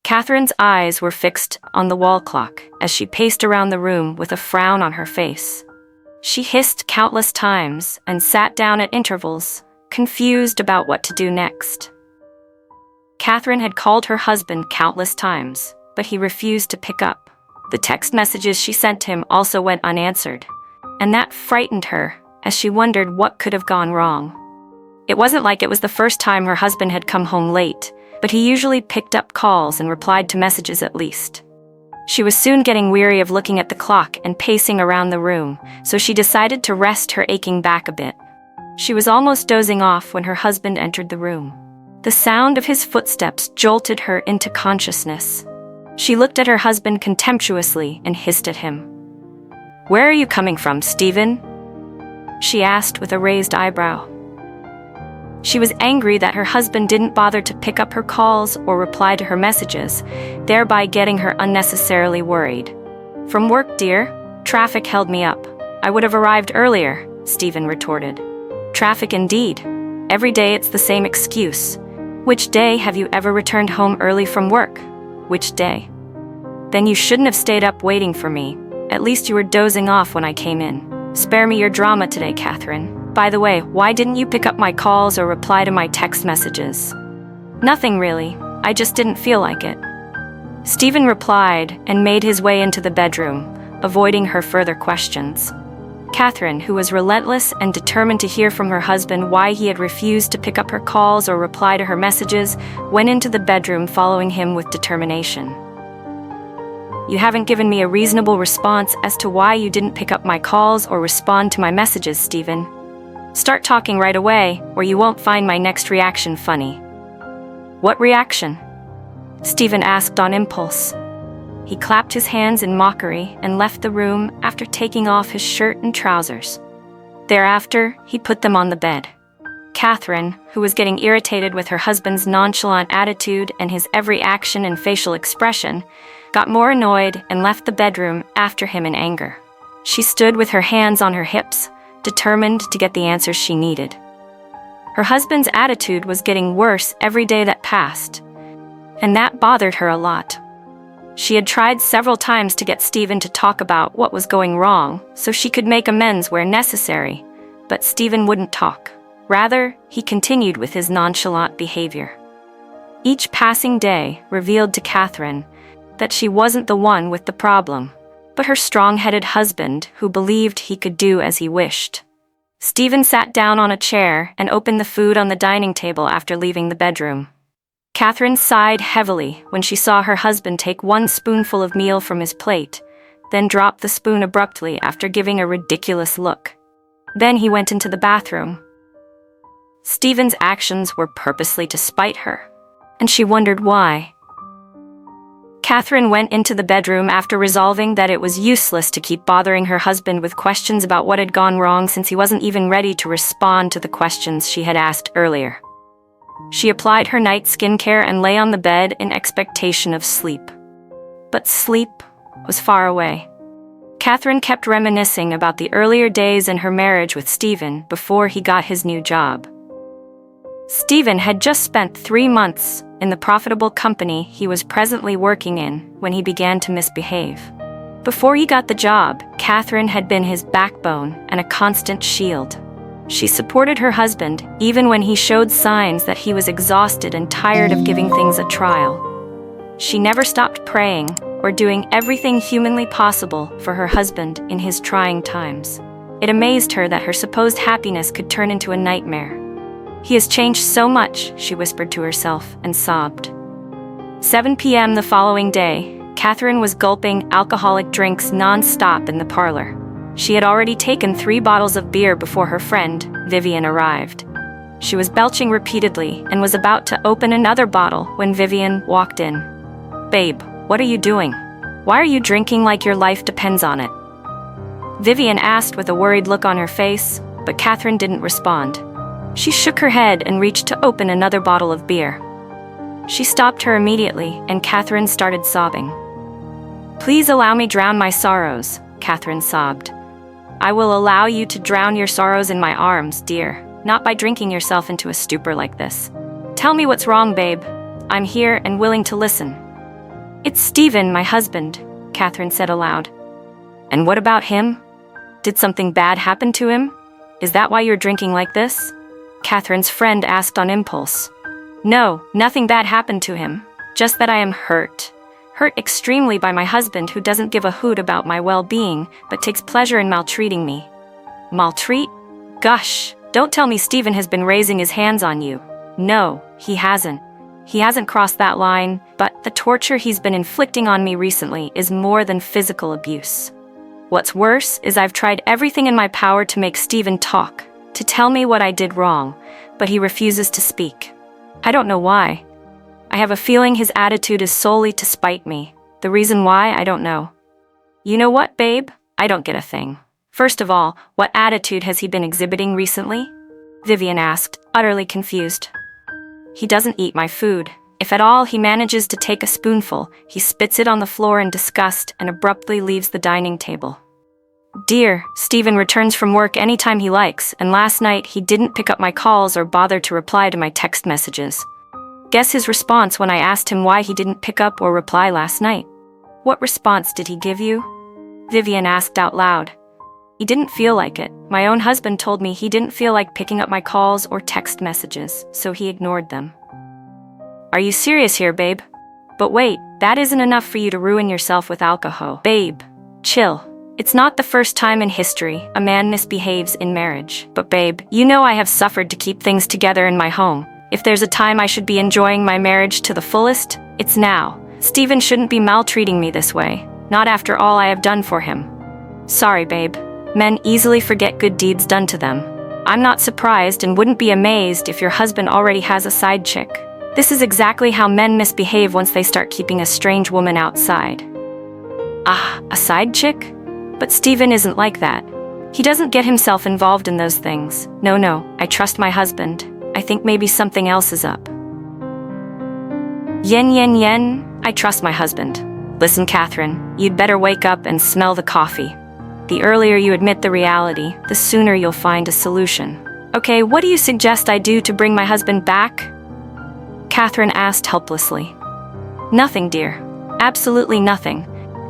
Catherine's eyes were fixed on the wall clock as she paced around the room with a frown on her face. She hissed countless times and sat down at intervals, confused about what to do next. Katherine had called her husband countless times, but he refused to pick up. The text messages she sent him also went unanswered, and that frightened her as she wondered what could have gone wrong. It wasn't like it was the first time her husband had come home late, but he usually picked up calls and replied to messages at least. She was soon getting weary of looking at the clock and pacing around the room, so she decided to rest her aching back a bit. She was almost dozing off when her husband entered the room. The sound of his footsteps jolted her into consciousness. She looked at her husband contemptuously and hissed at him. "Where are you coming from, Stephen?" she asked with a raised eyebrow. She was angry that her husband didn't bother to pick up her calls or reply to her messages, thereby getting her unnecessarily worried. "From work, dear. Traffic held me up. I would have arrived earlier," Stephen retorted. "Traffic indeed. Every day it's the same excuse. Which day have you ever returned home early from work? Which day? Then you shouldn't have stayed up waiting for me. At least you were dozing off when I came in. Spare me your drama today, Katherine. By the way, why didn't you pick up my calls or reply to my text messages?" "Nothing really. I just didn't feel like it," Stephen replied and made his way into the bedroom, avoiding her further questions. Katherine, who was relentless and determined to hear from her husband why he had refused to pick up her calls or reply to her messages, went into the bedroom following him with determination. "You haven't given me a reasonable response as to why you didn't pick up my calls or respond to my messages, Stephen. Start talking right away, or you won't find my next reaction funny." "What reaction?" Stephen asked on impulse. He clapped his hands in mockery and left the room after taking off his shirt and trousers. Thereafter, he put them on the bed. Katherine, who was getting irritated with her husband's nonchalant attitude and his every action and facial expression, got more annoyed and left the bedroom after him in anger. She stood with her hands on her hips, determined to get the answers she needed. Her husband's attitude was getting worse every day that passed, and that bothered her a lot. She had tried several times to get Stephen to talk about what was going wrong so she could make amends where necessary, but Stephen wouldn't talk. Rather, he continued with his nonchalant behavior. Each passing day revealed to Katherine that she wasn't the one with the problem, but her strong-headed husband who believed he could do as he wished. Stephen sat down on a chair and opened the food on the dining table after leaving the bedroom. Katherine sighed heavily when she saw her husband take one spoonful of meal from his plate, then drop the spoon abruptly after giving a ridiculous look. Then he went into the bathroom. Stephen's actions were purposely to spite her, and she wondered why. Katherine went into the bedroom after resolving that it was useless to keep bothering her husband with questions about what had gone wrong since he wasn't even ready to respond to the questions she had asked earlier. She applied her night skincare and lay on the bed in expectation of sleep. But sleep was far away. Katherine kept reminiscing about the earlier days in her marriage with Stephen before he got his new job. Stephen had just spent 3 months in the profitable company he was presently working in when he began to misbehave. Before he got the job, Katherine had been his backbone and a constant shield. She supported her husband even when he showed signs that he was exhausted and tired of giving things a trial. She never stopped praying or doing everything humanly possible for her husband in his trying times. It amazed her that her supposed happiness could turn into a nightmare. "He has changed so much," she whispered to herself and sobbed. 7 p.m. the following day, Katherine was gulping alcoholic drinks non-stop in the parlor. She had already taken 3 bottles of beer before her friend, Vivian, arrived. She was belching repeatedly and was about to open another bottle when Vivian walked in. "Babe, what are you doing? Why are you drinking like your life depends on it?" Vivian asked with a worried look on her face, but Katherine didn't respond. She shook her head and reached to open another bottle of beer. She stopped her immediately, and Katherine started sobbing. "Please allow me drown my sorrows," Katherine sobbed. "I will allow you to drown your sorrows in my arms, dear, not by drinking yourself into a stupor like this. Tell me what's wrong, babe. I'm here and willing to listen." It's Stephen, my husband, Katherine said aloud. And what about him? Did something bad happen to him? Is that why you're drinking like this? Katherine's friend asked on impulse. No, nothing bad happened to him. Just that I am hurt. Hurt extremely by my husband who doesn't give a hoot about my well-being, but takes pleasure in maltreating me. Maltreat? Gosh, don't tell me Stephen has been raising his hands on you. No, he hasn't. He hasn't crossed that line, but the torture he's been inflicting on me recently is more than physical abuse. What's worse is I've tried everything in my power to make Stephen talk, to tell me what I did wrong, but he refuses to speak. I don't know why. I have a feeling his attitude is solely to spite me. The reason why, I don't know. You know what, babe? I don't get a thing. First of all, what attitude has he been exhibiting recently? Vivian asked, utterly confused. He doesn't eat my food. If at all he manages to take a spoonful, he spits it on the floor in disgust and abruptly leaves the dining table. Dear, Stephen returns from work anytime he likes, and last night he didn't pick up my calls or bother to reply to my text messages. Guess his response when I asked him why he didn't pick up or reply last night. What response did he give you? Vivian asked out loud. He didn't feel like it. My own husband told me he didn't feel like picking up my calls or text messages, so he ignored them. Are you serious here, babe? But wait, that isn't enough for you to ruin yourself with alcohol. Babe, chill. It's not the first time in history a man misbehaves in marriage. But babe, you know I have suffered to keep things together in my home. If there's a time I should be enjoying my marriage to the fullest, it's now. Stephen shouldn't be maltreating me this way, not after all I have done for him. Sorry, babe. Men easily forget good deeds done to them. I'm not surprised and wouldn't be amazed if your husband already has a side chick. This is exactly how men misbehave once they start keeping a strange woman outside. Ah, a side chick? But Stephen isn't like that. He doesn't get himself involved in those things. No, I trust my husband. I think maybe something else is up. Yen. I trust my husband. Listen, Katherine, you'd better wake up and smell the coffee. The earlier you admit the reality, the sooner you'll find a solution. Okay, what do you suggest I do to bring my husband back? Katherine asked helplessly. Nothing, dear. Absolutely nothing.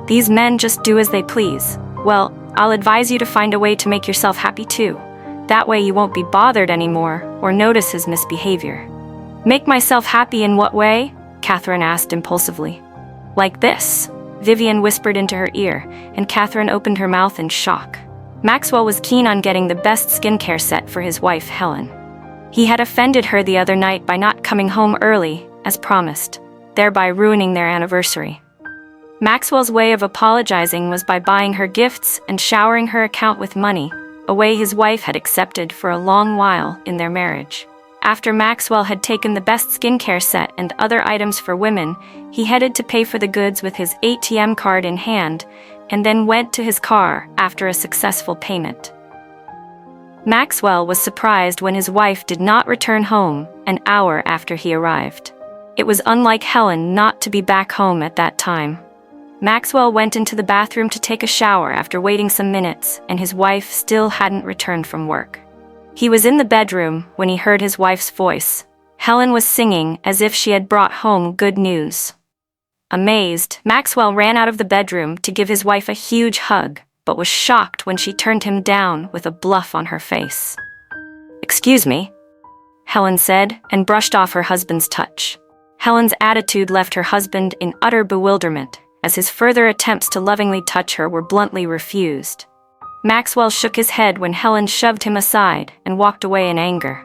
These men just do as they please. Well, I'll advise you to find a way to make yourself happy too. That way you won't be bothered anymore or notice his misbehavior. Make myself happy in what way? Katherine asked impulsively. Like this, Vivian whispered into her ear, and Katherine opened her mouth in shock. Maxwell was keen on getting the best skincare set for his wife, Helen. He had offended her the other night by not coming home early, as promised, thereby ruining their anniversary. Maxwell's way of apologizing was by buying her gifts and showering her account with money, a way his wife had accepted for a long while in their marriage. After Maxwell had taken the best skincare set and other items for women, he headed to pay for the goods with his ATM card in hand, and then went to his car after a successful payment. Maxwell was surprised when his wife did not return home an hour after he arrived. It was unlike Helen not to be back home at that time. Maxwell went into the bathroom to take a shower after waiting some minutes, and his wife still hadn't returned from work. He was in the bedroom when he heard his wife's voice. Helen was singing as if she had brought home good news. Amazed, Maxwell ran out of the bedroom to give his wife a huge hug, but was shocked when she turned him down with a bluff on her face. "Excuse me," Helen said, and brushed off her husband's touch. Helen's attitude left her husband in utter bewilderment, as his further attempts to lovingly touch her were bluntly refused. Maxwell shook his head when Helen shoved him aside and walked away in anger.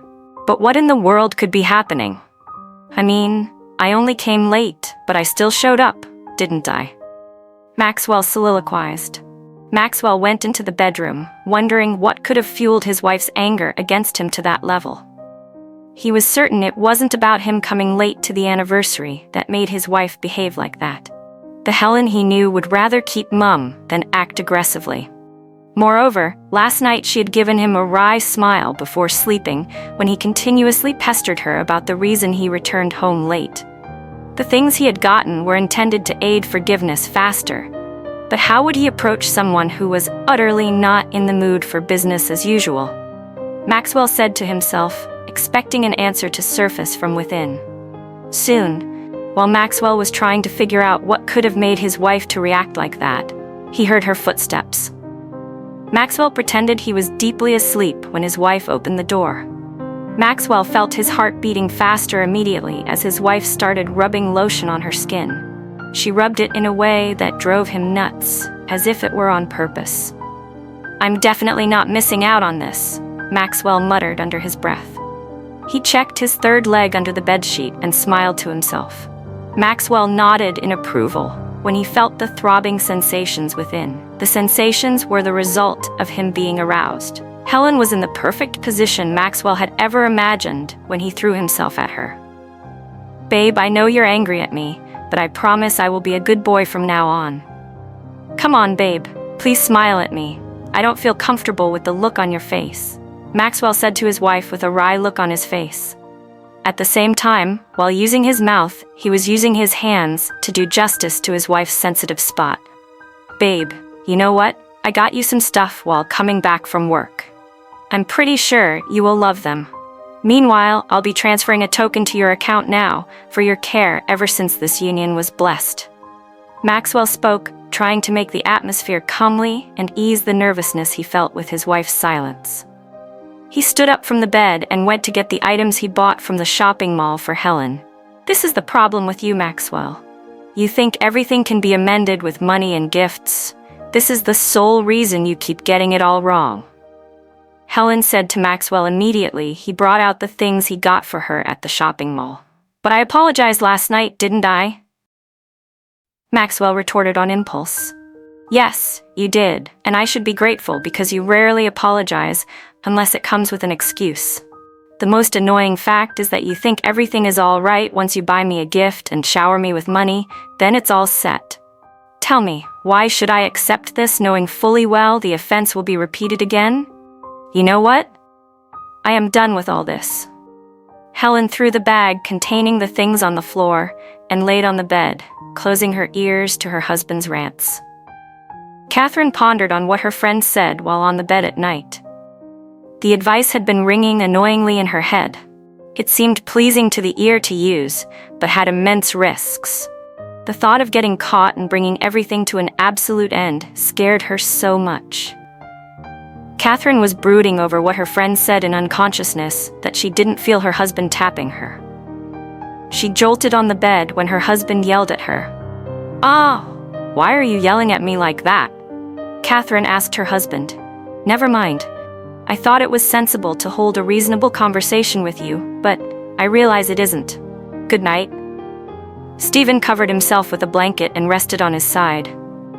But what in the world could be happening? I mean, I only came late, but I still showed up, didn't I? Maxwell soliloquized. Maxwell went into the bedroom, wondering what could have fueled his wife's anger against him to that level. He was certain it wasn't about him coming late to the anniversary that made his wife behave like that. The Helen he knew would rather keep mum than act aggressively. Moreover, last night she had given him a wry smile before sleeping when he continuously pestered her about the reason he returned home late. The things he had gotten were intended to aid forgiveness faster. But how would he approach someone who was utterly not in the mood for business as usual? Maxwell said to himself, expecting an answer to surface from within. Soon, While Maxwell was trying to figure out what could have made his wife to react like that, he heard her footsteps. Maxwell pretended he was deeply asleep when his wife opened the door. Maxwell felt his heart beating faster immediately as his wife started rubbing lotion on her skin. She rubbed it in a way that drove him nuts, as if it were on purpose. "I'm definitely not missing out on this," Maxwell muttered under his breath. He checked his third leg under the bedsheet and smiled to himself. Maxwell nodded in approval when he felt the throbbing sensations within. The sensations were the result of him being aroused. Helen was in the perfect position Maxwell had ever imagined when he threw himself at her. "Babe, I know you're angry at me, but I promise I will be a good boy from now on. Come on, babe, please smile at me. I don't feel comfortable with the look on your face," Maxwell said to his wife with a wry look on his face. At the same time, while using his mouth, he was using his hands to do justice to his wife's sensitive spot. "Babe, you know what? I got you some stuff while coming back from work. I'm pretty sure you will love them. Meanwhile, I'll be transferring a token to your account now for your care ever since this union was blessed." Maxwell spoke, trying to make the atmosphere comely and ease the nervousness he felt with his wife's silence. He stood up from the bed and went to get the items he bought from the shopping mall for Helen. "This is the problem with you, Maxwell. You think everything can be amended with money and gifts. This is the sole reason you keep getting it all wrong," Helen said to Maxwell immediately. He brought out the things he got for her at the shopping mall. "But I apologized last night, didn't I?" Maxwell retorted on impulse. "Yes, you did, and I should be grateful because you rarely apologize unless it comes with an excuse. The most annoying fact is that you think everything is all right once you buy me a gift and shower me with money, then it's all set. Tell me, why should I accept this knowing fully well the offense will be repeated again? You know what? I am done with all this." Helen threw the bag containing the things on the floor and laid on the bed, closing her ears to her husband's rants. Katherine pondered on what her friend said while on the bed at night. The advice had been ringing annoyingly in her head. It seemed pleasing to the ear to use, but had immense risks. The thought of getting caught and bringing everything to an absolute end scared her so much. Katherine was brooding over what her friend said in unconsciousness that she didn't feel her husband tapping her. She jolted on the bed when her husband yelled at her. "Oh, why are you yelling at me like that?" Katherine asked her husband. "Never mind. I thought it was sensible to hold a reasonable conversation with you, but I realize it isn't. Good night." Stephen covered himself with a blanket and rested on his side.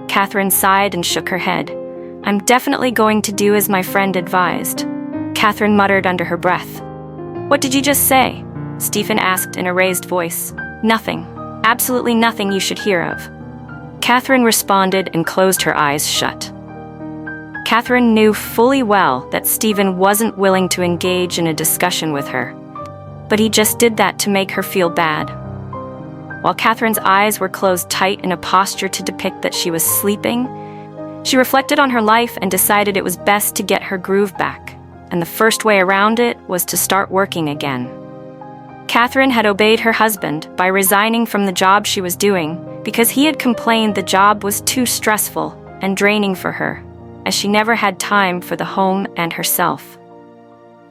Katherine sighed and shook her head. "I'm definitely going to do as my friend advised," Katherine muttered under her breath. "What did you just say?" Stephen asked in a raised voice. "Nothing. Absolutely nothing you should hear of." Katherine responded and closed her eyes shut. Katherine knew fully well that Stephen wasn't willing to engage in a discussion with her, but he just did that to make her feel bad. While Katherine's eyes were closed tight in a posture to depict that she was sleeping, she reflected on her life and decided it was best to get her groove back, and the first way around it was to start working again. Katherine had obeyed her husband by resigning from the job she was doing because he had complained the job was too stressful and draining for her, as she never had time for the home and herself.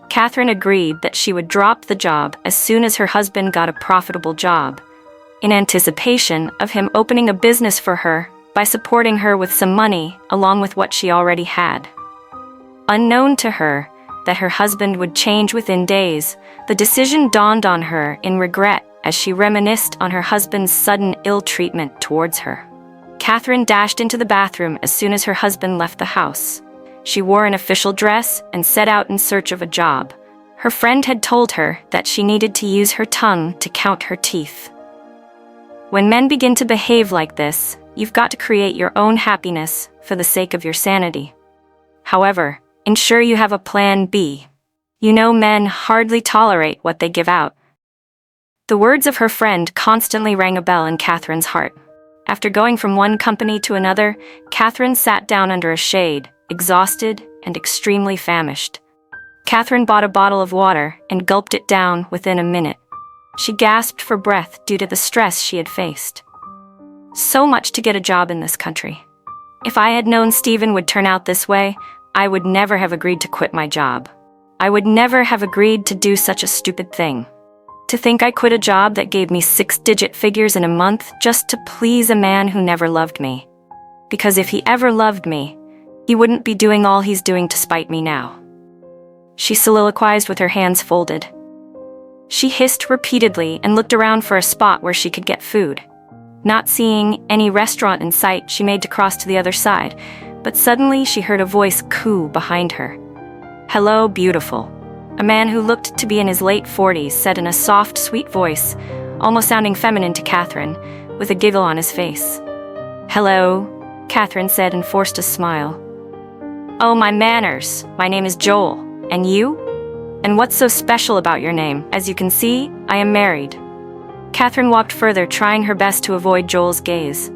Katherine agreed that she would drop the job as soon as her husband got a profitable job, in anticipation of him opening a business for her by supporting her with some money along with what she already had. Unknown to her that her husband would change within days, the decision dawned on her in regret as she reminisced on her husband's sudden ill treatment towards her. Katherine dashed into the bathroom as soon as her husband left the house. She wore an official dress and set out in search of a job. Her friend had told her that she needed to use her tongue to count her teeth. When men begin to behave like this, you've got to create your own happiness for the sake of your sanity. However, ensure you have a plan B. You know men hardly tolerate what they give out. The words of her friend constantly rang a bell in Katherine's heart. After going from one company to another, Katherine sat down under a shade, exhausted and extremely famished. Katherine bought a bottle of water and gulped it down within a minute. She gasped for breath due to the stress she had faced. So much to get a job in this country. If I had known Steven would turn out this way, I would never have agreed to quit my job. I would never have agreed to do such a stupid thing. To think I quit a job that gave me 6-digit figures in a month just to please a man who never loved me. Because if he ever loved me, he wouldn't be doing all he's doing to spite me now. She soliloquized with her hands folded. She hissed repeatedly and looked around for a spot where she could get food. Not seeing any restaurant in sight, she made to cross to the other side, but suddenly she heard a voice coo behind her. "Hello, beautiful." A man who looked to be in his late 40s said in a soft, sweet voice, almost sounding feminine to Katherine, with a giggle on his face. "Hello," Katherine said and forced a smile. "Oh, my manners. My name is Joel. And you? And what's so special about your name? As you can see, I am married." Katherine walked further, trying her best to avoid Joel's gaze.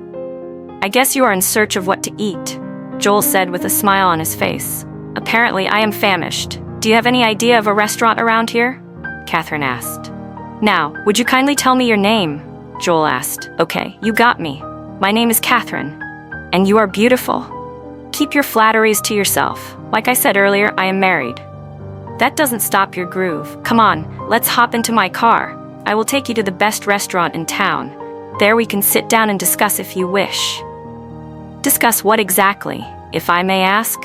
"I guess you are in search of what to eat," Joel said with a smile on his face. "Apparently, I am famished. Do you have any idea of a restaurant around here?" Katherine asked. "Now, would you kindly tell me your name?" Joel asked. "Okay, you got me. My name is Katherine. And you are beautiful. Keep your flatteries to yourself. Like I said earlier, I am married." "That doesn't stop your groove. Come on, let's hop into my car. I will take you to the best restaurant in town. There we can sit down and discuss if you wish." "Discuss what exactly, if I may ask?"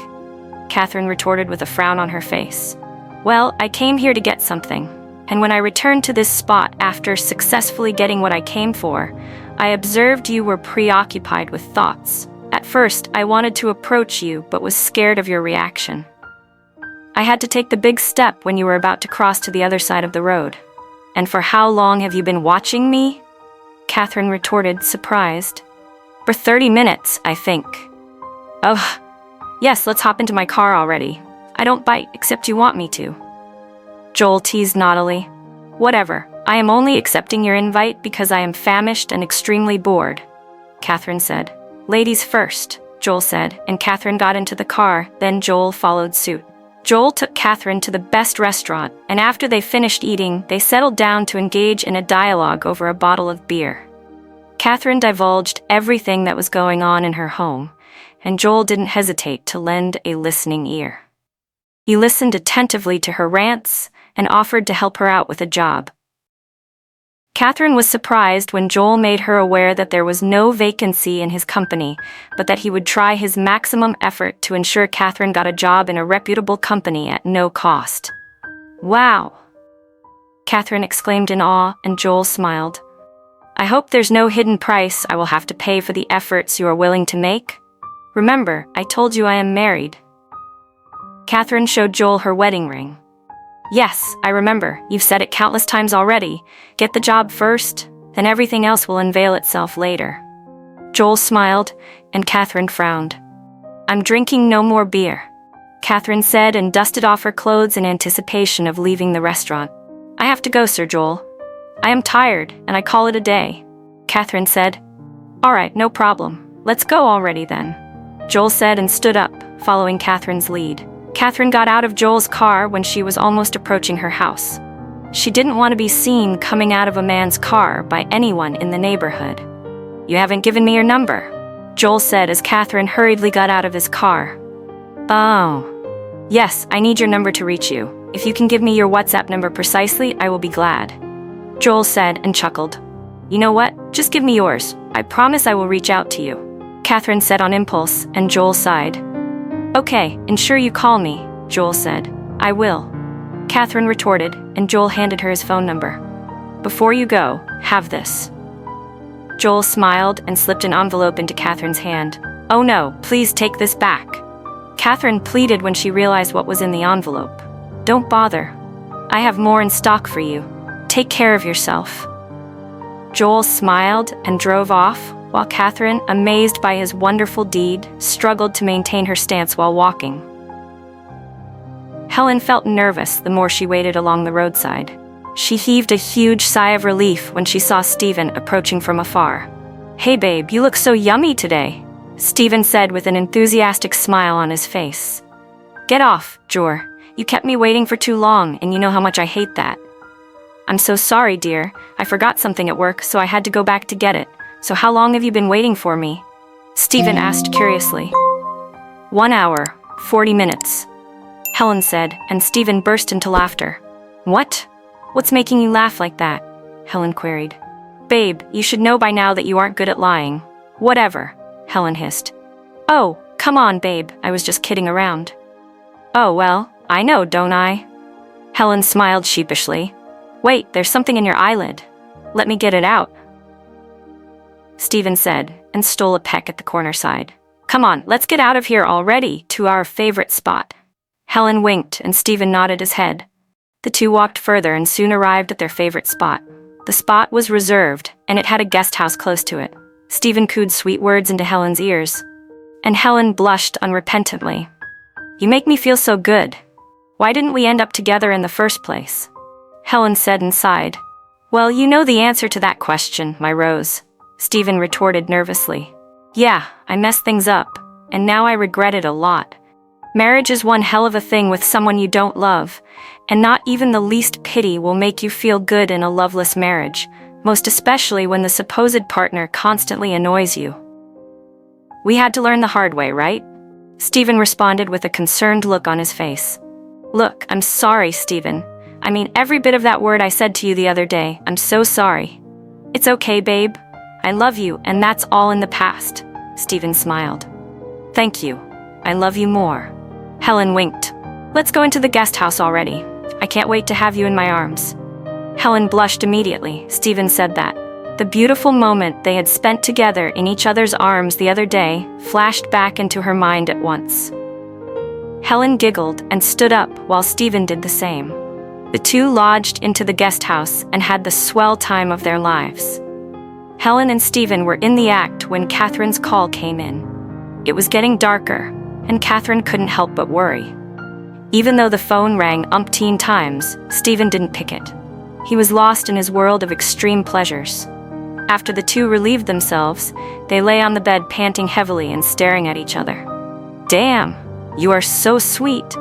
Katherine retorted with a frown on her face. "Well, I came here to get something, and when I returned to this spot after successfully getting what I came for, I observed you were preoccupied with thoughts. At first, I wanted to approach you but was scared of your reaction. I had to take the big step when you were about to cross to the other side of the road. And for how long have you been watching me?" Katherine retorted, surprised. "For 30 minutes, I think." "Oh, yes, let's hop into my car already. I don't bite, except you want me to." Joel teased naughtily. "Whatever, I am only accepting your invite because I am famished and extremely bored," Katherine said. "Ladies first," Joel said, and Katherine got into the car, then Joel followed suit. Joel took Katherine to the best restaurant, and after they finished eating, they settled down to engage in a dialogue over a bottle of beer. Katherine divulged everything that was going on in her home, and Joel didn't hesitate to lend a listening ear. He listened attentively to her rants and offered to help her out with a job. Katherine was surprised when Joel made her aware that there was no vacancy in his company, but that he would try his maximum effort to ensure Katherine got a job in a reputable company at no cost. "Wow!" Katherine exclaimed in awe, and Joel smiled. "I hope there's no hidden price I will have to pay for the efforts you are willing to make. Remember, I told you I am married." Katherine showed Joel her wedding ring. "Yes, I remember. You've said it countless times already. Get the job first, then everything else will unveil itself later." Joel smiled, and Katherine frowned. "I'm drinking no more beer," Katherine said and dusted off her clothes in anticipation of leaving the restaurant. "I have to go, Sir Joel. I am tired, and I call it a day," Katherine said. "All right, no problem. Let's go already then," Joel said and stood up, following Katherine's lead. Katherine got out of Joel's car when she was almost approaching her house. She didn't want to be seen coming out of a man's car by anyone in the neighborhood. "You haven't given me your number," Joel said as Katherine hurriedly got out of his car. "Oh. Yes, I need your number to reach you. If you can give me your WhatsApp number precisely, I will be glad," Joel said and chuckled. "You know what? Just give me yours. I promise I will reach out to you," Katherine said on impulse, and Joel sighed. "Okay, ensure you call me," Joel said. "I will," Katherine retorted, and Joel handed her his phone number. "Before you go, have this." Joel smiled and slipped an envelope into Katherine's hand. "Oh no, please take this back," Katherine pleaded when she realized what was in the envelope. "Don't bother. I have more in stock for you. Take care of yourself." Joel smiled and drove off, while Katherine, amazed by his wonderful deed, struggled to maintain her stance while walking. Helen felt nervous the more she waited along the roadside. She heaved a huge sigh of relief when she saw Steven approaching from afar. "Hey babe, you look so yummy today," Steven said with an enthusiastic smile on his face. "Get off, Jor. You kept me waiting for too long, and you know how much I hate that." I'm so sorry, dear. I forgot something at work, so I had to go back to get it. So how long have you been waiting for me? Stephen asked curiously. 1 hour, 40 minutes, Helen said, and Stephen burst into laughter. What? What's making you laugh like that? Helen queried. Babe, you should know by now that you aren't good at lying. Whatever, Helen hissed. Oh, come on, babe, I was just kidding around. Oh, well, I know, don't I? Helen smiled sheepishly. Wait, there's something in your eyelid. Let me get it out, Stephen said, and stole a peck at the corner side. Come on, let's get out of here already, to our favorite spot. Helen winked, and Stephen nodded his head. The two walked further and soon arrived at their favorite spot. The spot was reserved, and it had a guest house close to it. Stephen cooed sweet words into Helen's ears, and Helen blushed unrepentantly. You make me feel so good. Why didn't we end up together in the first place? Helen said and sighed. Well, you know the answer to that question, my rose, Stephen retorted nervously. Yeah, I messed things up, and now I regret it a lot. Marriage is one hell of a thing with someone you don't love, and not even the least pity will make you feel good in a loveless marriage, most especially when the supposed partner constantly annoys you. We had to learn the hard way, right? Stephen responded with a concerned look on his face. Look, I'm sorry, Stephen. I mean every bit of that word I said to you the other day. I'm so sorry. It's okay, babe. I love you, and that's all in the past, Stephen smiled. Thank you. I love you more. Helen winked. Let's go into the guest house already. I can't wait to have you in my arms. Helen blushed immediately. Stephen said that. The beautiful moment they had spent together in each other's arms the other day flashed back into her mind at once. Helen giggled and stood up while Stephen did the same. The two lodged into the guest house and had the swell time of their lives. Helen and Stephen were in the act when Katherine's call came in. It was getting darker, and Katherine couldn't help but worry. Even though the phone rang umpteen times, Stephen didn't pick it. He was lost in his world of extreme pleasures. After the two relieved themselves, they lay on the bed panting heavily and staring at each other. Damn, you are so sweet.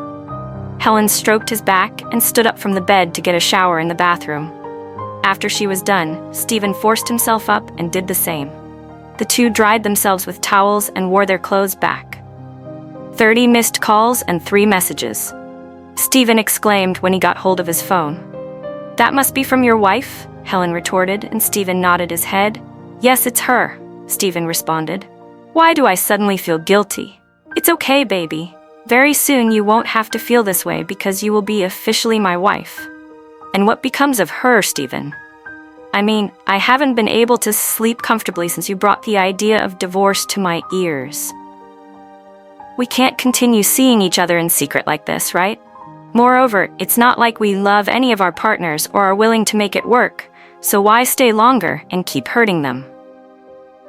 Helen stroked his back and stood up from the bed to get a shower in the bathroom. After she was done, Stephen forced himself up and did the same. The two dried themselves with towels and wore their clothes back. 30 missed calls and 3 messages, Stephen exclaimed when he got hold of his phone. That must be from your wife, Helen retorted, and Stephen nodded his head. Yes, it's her, Stephen responded. Why do I suddenly feel guilty? It's okay, baby. Very soon you won't have to feel this way because you will be officially my wife. And what becomes of her, Stephen? I mean, I haven't been able to sleep comfortably since you brought the idea of divorce to my ears. We can't continue seeing each other in secret like this, right? Moreover, it's not like we love any of our partners or are willing to make it work, so why stay longer and keep hurting them?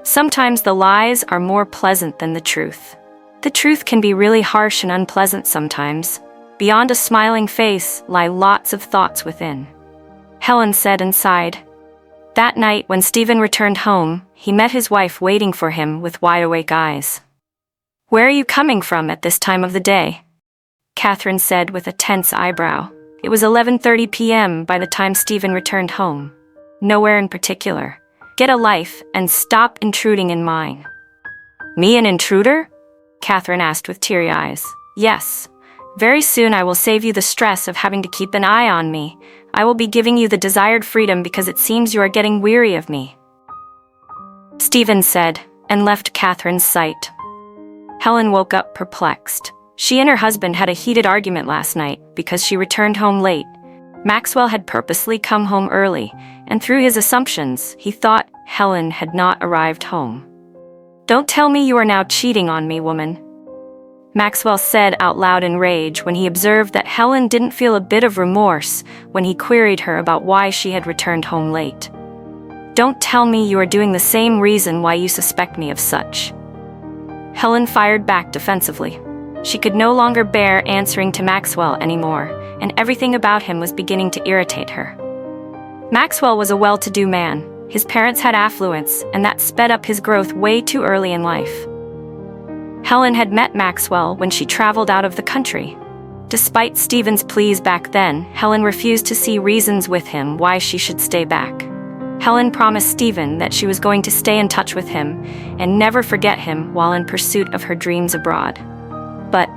Sometimes the lies are more pleasant than the truth. The truth can be really harsh and unpleasant sometimes. Beyond a smiling face lie lots of thoughts within, Helen said and sighed. That night, when Stephen returned home, he met his wife waiting for him with wide-awake eyes. Where are you coming from at this time of the day? Katherine said with a tense eyebrow. It was 11:30 p.m. by the time Stephen returned home. Nowhere in particular. Get a life and stop intruding in mine. Me an intruder? Katherine asked with teary eyes. Yes. Very soon I will save you the stress of having to keep an eye on me. I will be giving you the desired freedom because it seems you are getting weary of me, Stephen said, and left Katherine's sight. Helen woke up perplexed. She and her husband had a heated argument last night because she returned home late. Maxwell had purposely come home early, and through his assumptions, he thought Helen had not arrived home. Don't tell me you are now cheating on me, woman, Maxwell said out loud in rage when he observed that Helen didn't feel a bit of remorse when he queried her about why she had returned home late. Don't tell me you are doing the same reason why you suspect me of such. Helen fired back defensively. She could no longer bear answering to Maxwell anymore, and everything about him was beginning to irritate her. Maxwell was a well-to-do man. His parents had affluence, and that sped up his growth way too early in life. Helen had met Maxwell when she traveled out of the country. Despite Stephen's pleas back then, Helen refused to see reasons with him why she should stay back. Helen promised Stephen that she was going to stay in touch with him and never forget him while in pursuit of her dreams abroad. But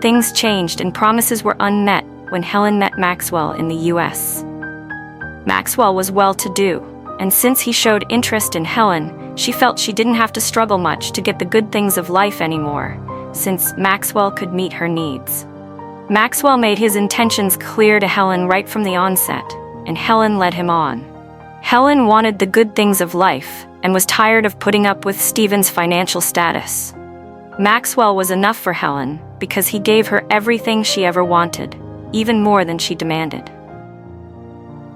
things changed and promises were unmet when Helen met Maxwell in the US. Maxwell was well-to-do, and since he showed interest in Helen, she felt she didn't have to struggle much to get the good things of life anymore, since Maxwell could meet her needs. Maxwell made his intentions clear to Helen right from the onset, and Helen led him on. Helen wanted the good things of life and was tired of putting up with Stephen's financial status. Maxwell was enough for Helen because he gave her everything she ever wanted, even more than she demanded.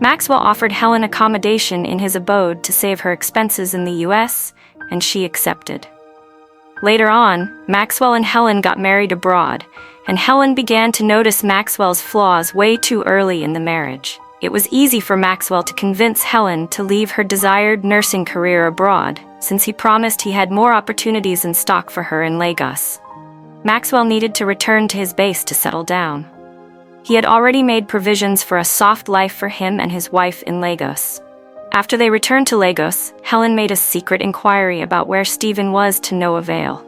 Maxwell offered Helen accommodation in his abode to save her expenses in the US, and she accepted. Later on, Maxwell and Helen got married abroad, and Helen began to notice Maxwell's flaws way too early in the marriage. It was easy for Maxwell to convince Helen to leave her desired nursing career abroad, since he promised he had more opportunities in stock for her in Lagos. Maxwell needed to return to his base to settle down. He had already made provisions for a soft life for him and his wife in Lagos. After they returned to Lagos, Helen made a secret inquiry about where Stephen was to no avail.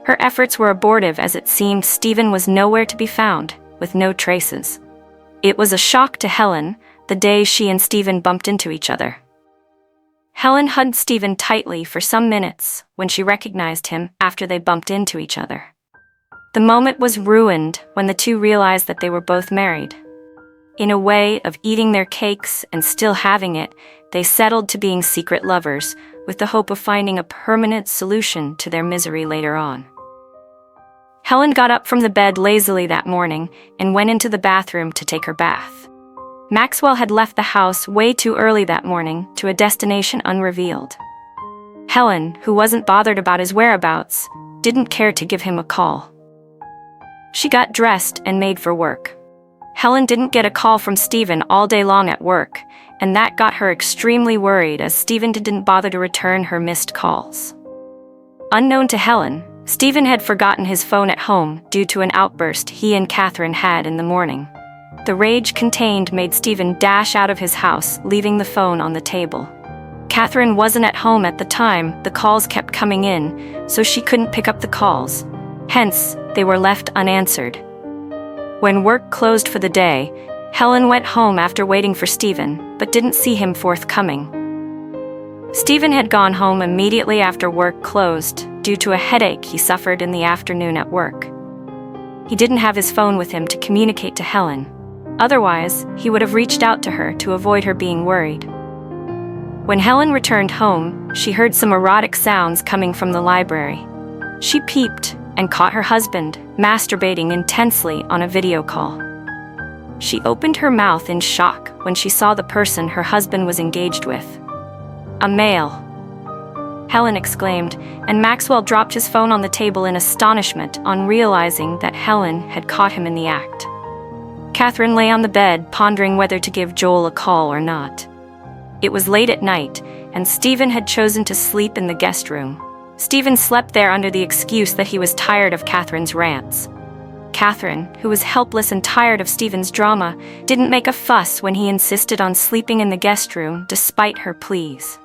Her efforts were abortive as it seemed Stephen was nowhere to be found, with no traces. It was a shock to Helen the day she and Stephen bumped into each other. Helen hugged Stephen tightly for some minutes when she recognized him after they bumped into each other. The moment was ruined when the two realized that they were both married. In a way of eating their cakes and still having it, they settled to being secret lovers, with the hope of finding a permanent solution to their misery later on. Helen got up from the bed lazily that morning and went into the bathroom to take her bath. Maxwell had left the house way too early that morning to a destination unrevealed. Helen, who wasn't bothered about his whereabouts, didn't care to give him a call. She got dressed and made for work. Helen didn't get a call from Stephen all day long at work, and that got her extremely worried as Stephen didn't bother to return her missed calls. Unknown to Helen, Stephen had forgotten his phone at home due to an outburst he and Katherine had in the morning. The rage contained made Stephen dash out of his house, leaving the phone on the table. Katherine wasn't at home at the time the calls kept coming in, so she couldn't pick up the calls. Hence, they were left unanswered. When work closed for the day, Helen went home after waiting for Stephen, but didn't see him forthcoming. Stephen had gone home immediately after work closed due to a headache he suffered in the afternoon at work. He didn't have his phone with him to communicate to Helen. Otherwise, he would have reached out to her to avoid her being worried. When Helen returned home, she heard some erotic sounds coming from the library. She peeped and caught her husband masturbating intensely on a video call. She opened her mouth in shock when she saw the person her husband was engaged with. "A male," Helen exclaimed, and Maxwell dropped his phone on the table in astonishment on realizing that Helen had caught him in the act. Katherine lay on the bed pondering whether to give Joel a call or not. It was late at night, and Stephen had chosen to sleep in the guest room. Stephen slept there under the excuse that he was tired of Katherine's rants. Katherine, who was helpless and tired of Stephen's drama, didn't make a fuss when he insisted on sleeping in the guest room despite her pleas.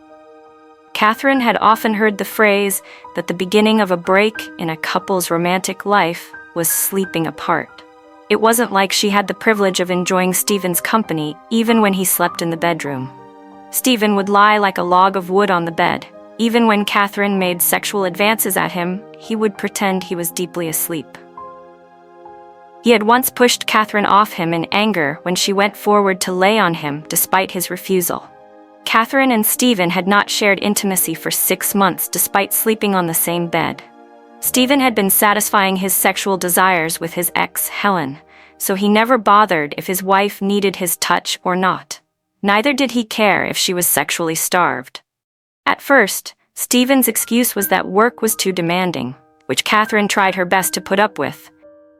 Katherine had often heard the phrase that the beginning of a break in a couple's romantic life was sleeping apart. It wasn't like she had the privilege of enjoying Stephen's company even when he slept in the bedroom. Stephen would lie like a log of wood on the bed. Even when Katherine made sexual advances at him, he would pretend he was deeply asleep. He had once pushed Katherine off him in anger when she went forward to lay on him despite his refusal. Katherine and Stephen had not shared intimacy for 6 months despite sleeping on the same bed. Stephen had been satisfying his sexual desires with his ex, Helen, so he never bothered if his wife needed his touch or not. Neither did he care if she was sexually starved. At first, Stephen's excuse was that work was too demanding, which Katherine tried her best to put up with.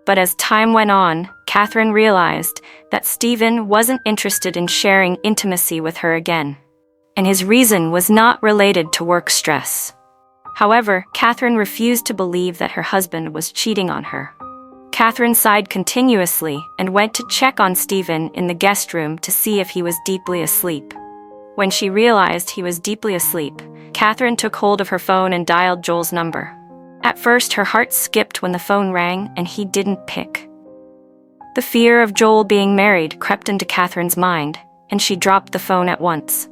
But as time went on, Katherine realized that Stephen wasn't interested in sharing intimacy with her again, and his reason was not related to work stress. However, Katherine refused to believe that her husband was cheating on her. Katherine sighed continuously and went to check on Stephen in the guest room to see if he was deeply asleep. When she realized he was deeply asleep, Katherine took hold of her phone and dialed Joel's number. At first, her heart skipped when the phone rang and he didn't pick. The fear of Joel being married crept into Katherine's mind, and she dropped the phone at once.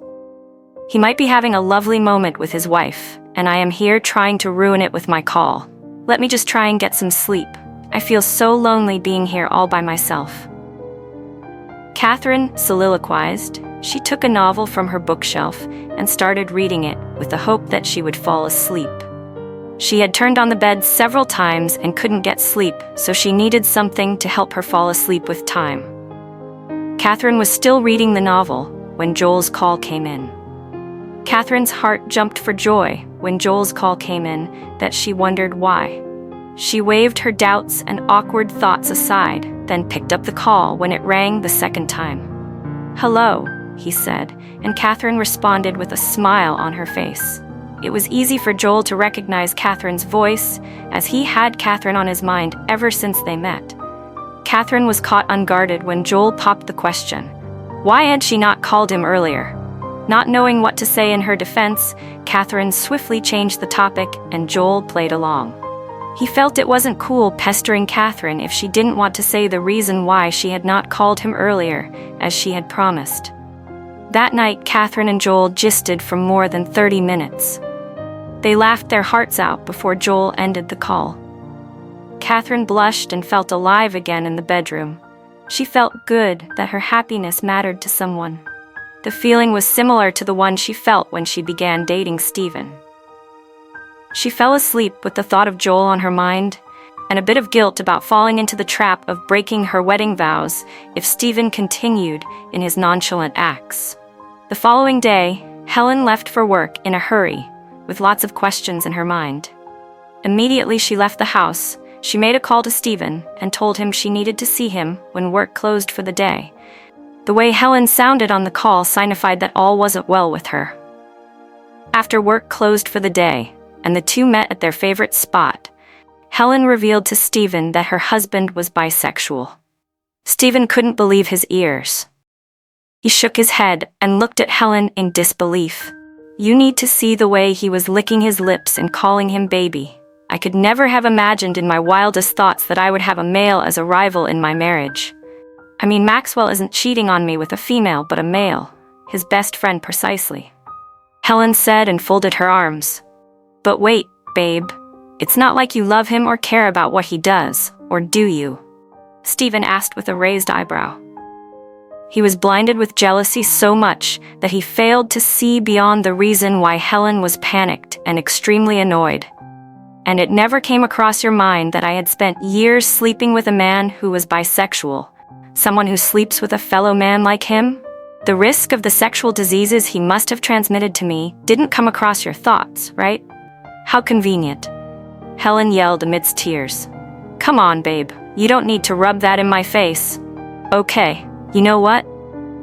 He might be having a lovely moment with his wife, and I am here trying to ruin it with my call. Let me just try and get some sleep. I feel so lonely being here all by myself. Katherine soliloquized. She took a novel from her bookshelf and started reading it with the hope that she would fall asleep. She had turned on the bed several times and couldn't get sleep, so she needed something to help her fall asleep with time. Katherine was still reading the novel when Joel's call came in. Katherine's heart jumped for joy when Joel's call came in that she wondered why. She waved her doubts and awkward thoughts aside, then picked up the call when it rang the second time. "Hello," he said, and Katherine responded with a smile on her face. It was easy for Joel to recognize Katherine's voice, as he had Katherine on his mind ever since they met. Katherine was caught unguarded when Joel popped the question. Why had she not called him earlier? Not knowing what to say in her defense, Katherine swiftly changed the topic and Joel played along. He felt it wasn't cool pestering Katherine if she didn't want to say the reason why she had not called him earlier, as she had promised. That night, Katherine and Joel gisted for more than 30 minutes. They laughed their hearts out before Joel ended the call. Katherine blushed and felt alive again in the bedroom. She felt good that her happiness mattered to someone. The feeling was similar to the one she felt when she began dating Stephen. She fell asleep with the thought of Joel on her mind, and a bit of guilt about falling into the trap of breaking her wedding vows if Stephen continued in his nonchalant acts. The following day, Helen left for work in a hurry, with lots of questions in her mind. Immediately she left the house, she made a call to Stephen and told him she needed to see him when work closed for the day. The way Helen sounded on the call signified that all wasn't well with her. After work closed for the day, and the two met at their favorite spot, Helen revealed to Stephen that her husband was bisexual. Stephen couldn't believe his ears. He shook his head and looked at Helen in disbelief. You need to see the way he was licking his lips and calling him baby. I could never have imagined in my wildest thoughts that I would have a male as a rival in my marriage. I mean, Maxwell isn't cheating on me with a female but a male, his best friend precisely. Helen said and folded her arms. But wait, babe. It's not like you love him or care about what he does, or do you? Stephen asked with a raised eyebrow. He was blinded with jealousy so much that he failed to see beyond the reason why Helen was panicked and extremely annoyed. And it never came across your mind that I had spent years sleeping with a man who was bisexual, someone who sleeps with a fellow man like him? The risk of the sexual diseases he must have transmitted to me didn't come across your thoughts, right? How convenient. Helen yelled amidst tears. Come on, babe. You don't need to rub that in my face. Okay, you know what?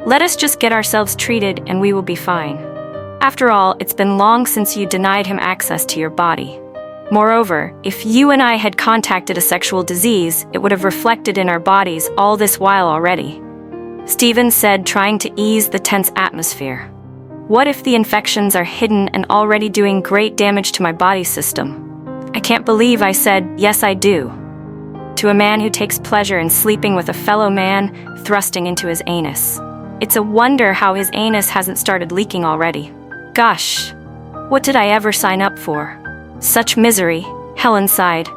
Let us just get ourselves treated and we will be fine. After all, it's been long since you denied him access to your body. Moreover, if you and I had contacted a sexual disease, it would have reflected in our bodies all this while already. Stephen said, trying to ease the tense atmosphere. What if the infections are hidden and already doing great damage to my body system? I can't believe I said, yes I do, to a man who takes pleasure in sleeping with a fellow man thrusting into his anus. It's a wonder how his anus hasn't started leaking already. Gosh, what did I ever sign up for? Such misery, Helen sighed.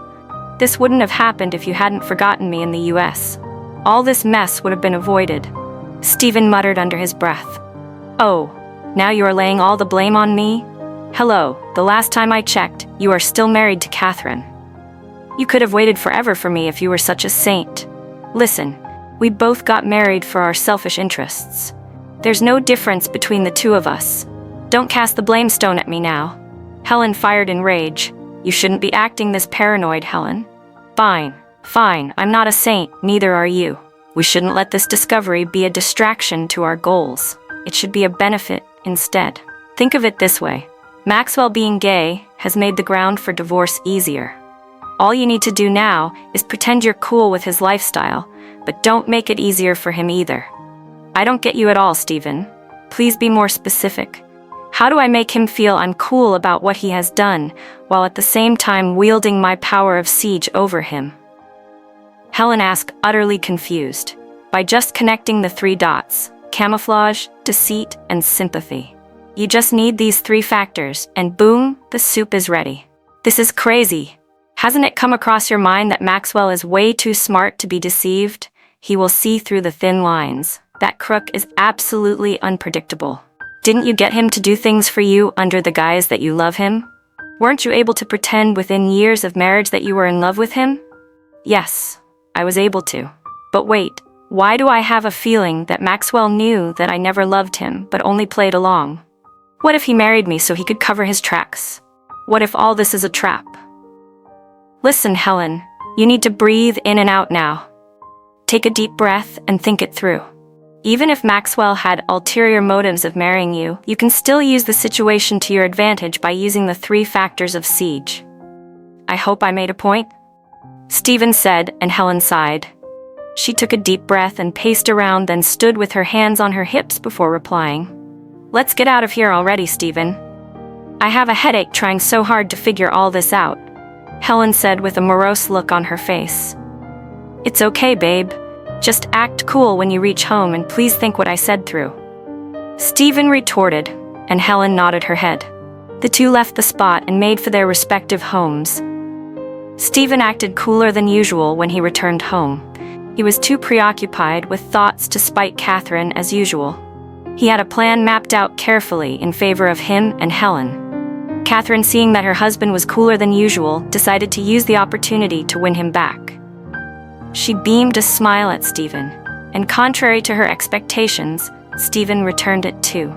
This wouldn't have happened if you hadn't forgotten me in the US. All this mess would have been avoided. Stephen muttered under his breath. Oh, now you are laying all the blame on me? Hello, the last time I checked, you are still married to Katherine. You could have waited forever for me if you were such a saint. Listen, we both got married for our selfish interests. There's no difference between the two of us. Don't cast the blame stone at me now. Helen fired in rage. You shouldn't be acting this paranoid, Helen. Fine, I'm not a saint, neither are you. We shouldn't let this discovery be a distraction to our goals. It should be a benefit instead. Think of it this way. Maxwell being gay has made the ground for divorce easier. All you need to do now is pretend you're cool with his lifestyle, but don't make it easier for him either. I don't get you at all, Stephen. Please be more specific. How do I make him feel I'm cool about what he has done, while at the same time wielding my power of siege over him? Helen asked, utterly confused. By just connecting the 3 dots: camouflage, deceit, and sympathy. You just need these 3 factors, and boom, the soup is ready. This is crazy. Hasn't it come across your mind that Maxwell is way too smart to be deceived? He will see through the thin lines. That crook is absolutely unpredictable. Didn't you get him to do things for you under the guise that you love him? Weren't you able to pretend within years of marriage that you were in love with him? Yes, I was able to. But wait, why do I have a feeling that Maxwell knew that I never loved him but only played along? What if he married me so he could cover his tracks? What if all this is a trap? Listen, Helen, you need to breathe in and out now. Take a deep breath and think it through. Even if Maxwell had ulterior motives of marrying you, you can still use the situation to your advantage by using the 3 factors of siege. I hope I made a point? Stephen said, and Helen sighed. She took a deep breath and paced around, then stood with her hands on her hips before replying. Let's get out of here already, Stephen. I have a headache trying so hard to figure all this out, Helen said with a morose look on her face. It's okay, babe. Just act cool when you reach home and please think what I said through. Stephen retorted, and Helen nodded her head. The 2 left the spot and made for their respective homes. Stephen acted cooler than usual when he returned home. He was too preoccupied with thoughts to spite Katherine as usual. He had a plan mapped out carefully in favor of him and Helen. Katherine, seeing that her husband was cooler than usual, decided to use the opportunity to win him back. She beamed a smile at Stephen, and contrary to her expectations, Stephen returned it too.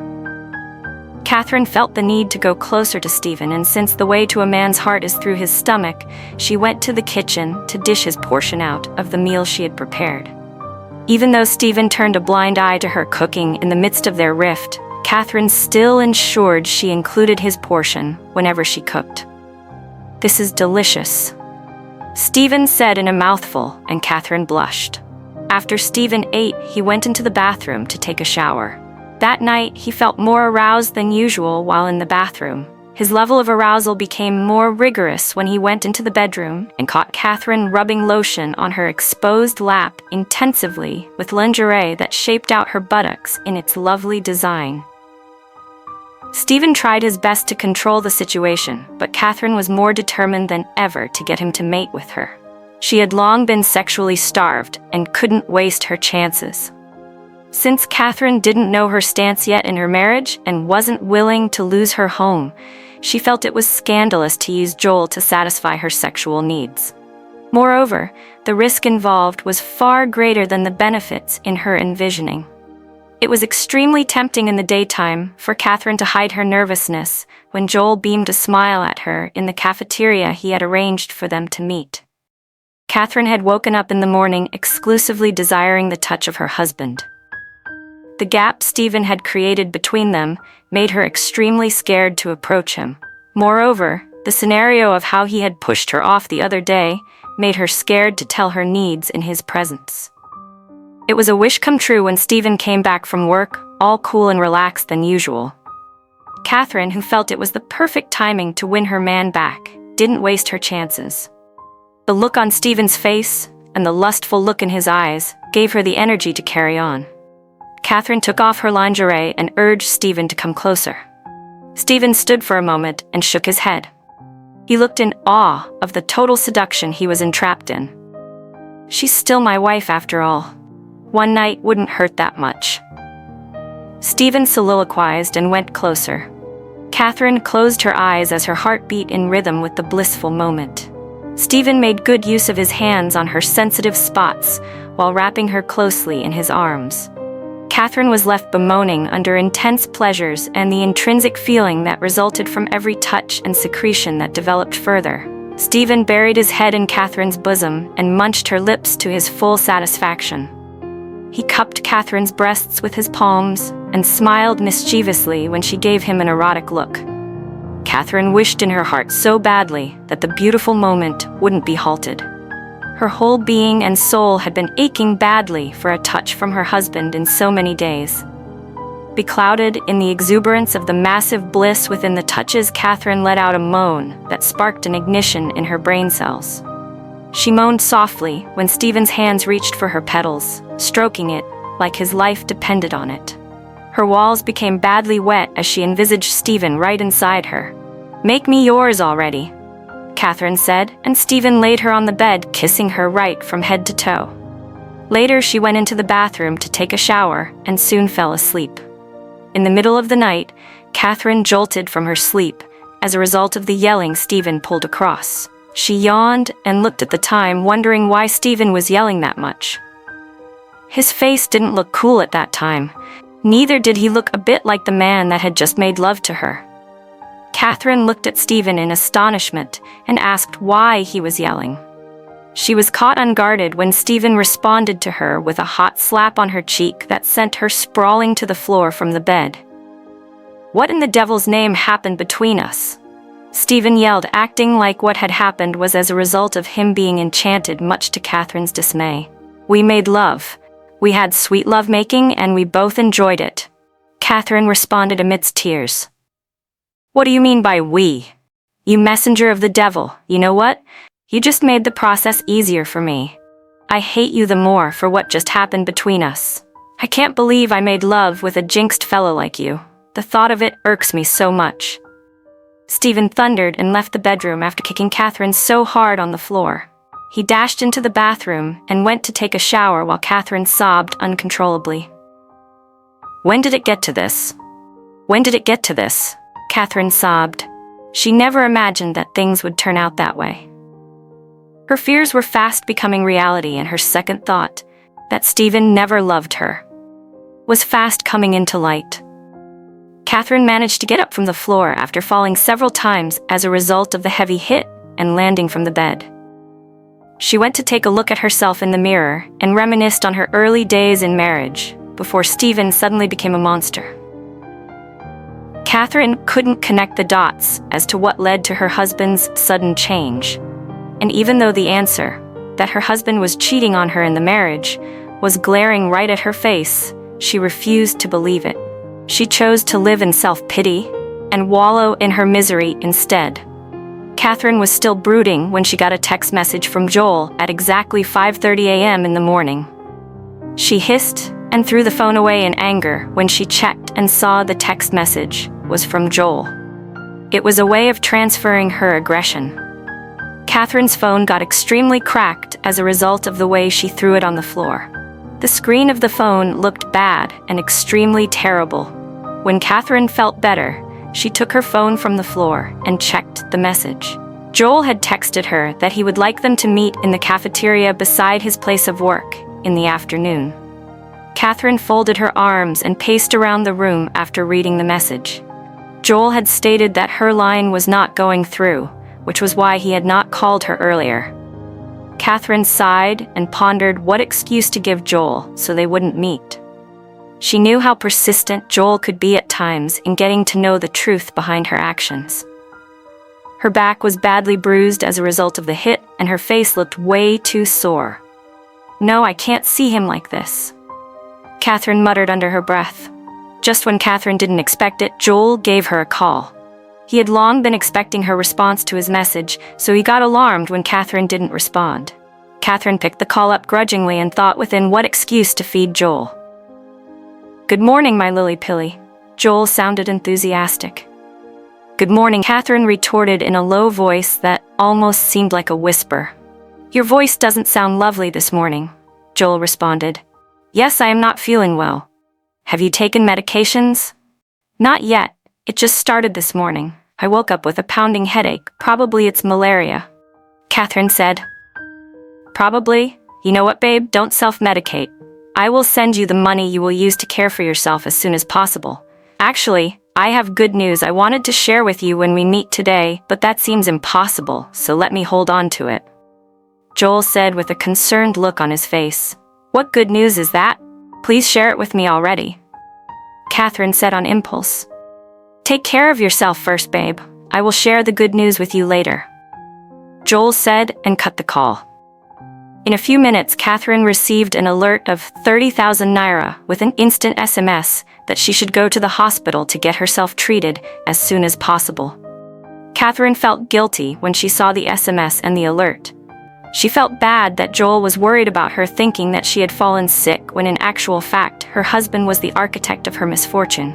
Katherine felt the need to go closer to Stephen, and since the way to a man's heart is through his stomach, she went to the kitchen to dish his portion out of the meal she had prepared. Even though Stephen turned a blind eye to her cooking in the midst of their rift, Katherine still ensured she included his portion whenever she cooked. This is delicious, Stephen said in a mouthful, and Katherine blushed. After Stephen ate, he went into the bathroom to take a shower. That night, he felt more aroused than usual while in the bathroom. His level of arousal became more rigorous when he went into the bedroom and caught Katherine rubbing lotion on her exposed lap intensively with lingerie that shaped out her buttocks in its lovely design. Stephen tried his best to control the situation, but Katherine was more determined than ever to get him to mate with her. She had long been sexually starved and couldn't waste her chances. Since Katherine didn't know her stance yet in her marriage and wasn't willing to lose her home, she felt it was scandalous to use Joel to satisfy her sexual needs. Moreover, the risk involved was far greater than the benefits in her envisioning. It was extremely tempting in the daytime for Katherine to hide her nervousness when Joel beamed a smile at her in the cafeteria he had arranged for them to meet. Katherine had woken up in the morning exclusively desiring the touch of her husband. The gap Stephen had created between them made her extremely scared to approach him. Moreover, the scenario of how he had pushed her off the other day made her scared to tell her needs in his presence. It was a wish come true when Stephen came back from work, all cool and relaxed than usual. Katherine, who felt it was the perfect timing to win her man back, didn't waste her chances. The look on Stephen's face and the lustful look in his eyes gave her the energy to carry on. Katherine took off her lingerie and urged Stephen to come closer. Stephen stood for a moment and shook his head. He looked in awe of the total seduction he was entrapped in. She's still my wife after all. One night wouldn't hurt that much. Stephen soliloquized and went closer. Katherine closed her eyes as her heart beat in rhythm with the blissful moment. Stephen made good use of his hands on her sensitive spots while wrapping her closely in his arms. Katherine was left bemoaning under intense pleasures and the intrinsic feeling that resulted from every touch and secretion that developed further. Stephen buried his head in Katherine's bosom and munched her lips to his full satisfaction. He cupped Katherine's breasts with his palms and smiled mischievously when she gave him an erotic look. Katherine wished in her heart so badly that the beautiful moment wouldn't be halted. Her whole being and soul had been aching badly for a touch from her husband in so many days. Beclouded in the exuberance of the massive bliss within the touches, Katherine let out a moan that sparked an ignition in her brain cells. She moaned softly when Stephen's hands reached for her petals, stroking it like his life depended on it. Her walls became badly wet as she envisaged Stephen right inside her. "Make me yours already," Katherine said, and Stephen laid her on the bed, kissing her right from head to toe. Later, she went into the bathroom to take a shower and soon fell asleep. In the middle of the night, Katherine jolted from her sleep as a result of the yelling Stephen pulled across. She yawned and looked at the time, wondering why Stephen was yelling that much. His face didn't look cool at that time. Neither did he look a bit like the man that had just made love to her. Katherine looked at Stephen in astonishment and asked why he was yelling. She was caught unguarded when Stephen responded to her with a hot slap on her cheek that sent her sprawling to the floor from the bed. "What in the devil's name happened between us?" Stephen yelled, acting like what had happened was as a result of him being enchanted, much to Katherine's dismay. "We made love. We had sweet lovemaking and we both enjoyed it," Katherine responded amidst tears. "What do you mean by we? You messenger of the devil, you know what? You just made the process easier for me. I hate you the more for what just happened between us. I can't believe I made love with a jinxed fellow like you. The thought of it irks me so much." Stephen thundered and left the bedroom after kicking Katherine so hard on the floor. He dashed into the bathroom and went to take a shower while Katherine sobbed uncontrollably. "When did it get to this? When did it get to this?" Katherine sobbed. She never imagined that things would turn out that way. Her fears were fast becoming reality, and her second thought, that Stephen never loved her, was fast coming into light. Katherine managed to get up from the floor after falling several times as a result of the heavy hit and landing from the bed. She went to take a look at herself in the mirror and reminisced on her early days in marriage before Stephen suddenly became a monster. Katherine couldn't connect the dots as to what led to her husband's sudden change. And even though the answer, that her husband was cheating on her in the marriage, was glaring right at her face, she refused to believe it. She chose to live in self-pity and wallow in her misery instead. Katherine was still brooding when she got a text message from Joel at exactly 5:30 a.m. in the morning. She hissed and threw the phone away in anger when she checked and saw the text message was from Joel. It was a way of transferring her aggression. Katherine's phone got extremely cracked as a result of the way she threw it on the floor. The screen of the phone looked bad and extremely terrible. When Katherine felt better, she took her phone from the floor and checked the message. Joel had texted her that he would like them to meet in the cafeteria beside his place of work in the afternoon. Katherine folded her arms and paced around the room after reading the message. Joel had stated that her line was not going through, which was why he had not called her earlier. Katherine sighed and pondered what excuse to give Joel so they wouldn't meet. She knew how persistent Joel could be at times in getting to know the truth behind her actions. Her back was badly bruised as a result of the hit, and her face looked way too sore. "No, I can't see him like this," Katherine muttered under her breath. Just when Katherine didn't expect it, Joel gave her a call. He had long been expecting her response to his message, so he got alarmed when Katherine didn't respond. Katherine picked the call up grudgingly and thought within what excuse to feed Joel. "Good morning, my lily-pilly." Joel sounded enthusiastic. "Good morning," Katherine retorted in a low voice that almost seemed like a whisper. "Your voice doesn't sound lovely this morning," Joel responded. "Yes, I am not feeling well. Have you taken medications?" "Not yet. It just started this morning. I woke up with a pounding headache. Probably it's malaria," Katherine said. "Probably. You know what, babe? Don't self-medicate. I will send you the money you will use to care for yourself as soon as possible. Actually, I have good news I wanted to share with you when we meet today, but that seems impossible, so let me hold on to it," Joel said with a concerned look on his face. "What good news is that? Please share it with me already," Katherine said on impulse. "Take care of yourself first, babe. I will share the good news with you later," Joel said and cut the call. In a few minutes, Katherine received an alert of 30,000 naira with an instant SMS that she should go to the hospital to get herself treated as soon as possible. Katherine felt guilty when she saw the SMS and the alert. She felt bad that Joel was worried about her, thinking that she had fallen sick when in actual fact her husband was the architect of her misfortune.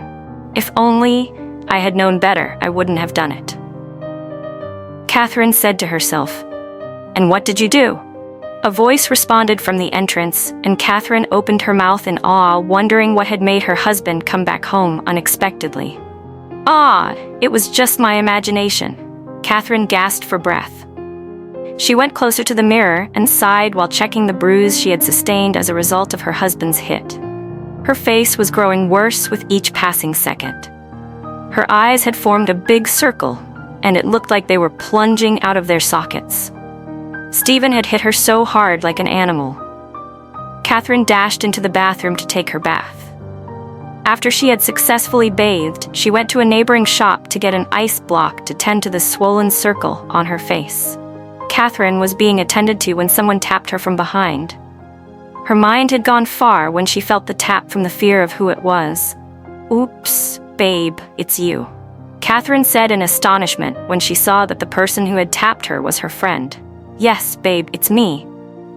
"If only I had known better, I wouldn't have done it," Katherine said to herself. "And what did you do?" A voice responded from the entrance, and Katherine opened her mouth in awe, wondering what had made her husband come back home unexpectedly. "Ah, it was just my imagination," Katherine gasped for breath. She went closer to the mirror and sighed while checking the bruise she had sustained as a result of her husband's hit. Her face was growing worse with each passing second. Her eyes had formed a big circle, and it looked like they were plunging out of their sockets. Stephen had hit her so hard like an animal. Katherine dashed into the bathroom to take her bath. After she had successfully bathed, she went to a neighboring shop to get an ice block to tend to the swollen circle on her face. Katherine was being attended to when someone tapped her from behind. Her mind had gone far when she felt the tap from the fear of who it was. "Oops, babe, it's you," Katherine said in astonishment when she saw that the person who had tapped her was her friend. "Yes, babe, it's me.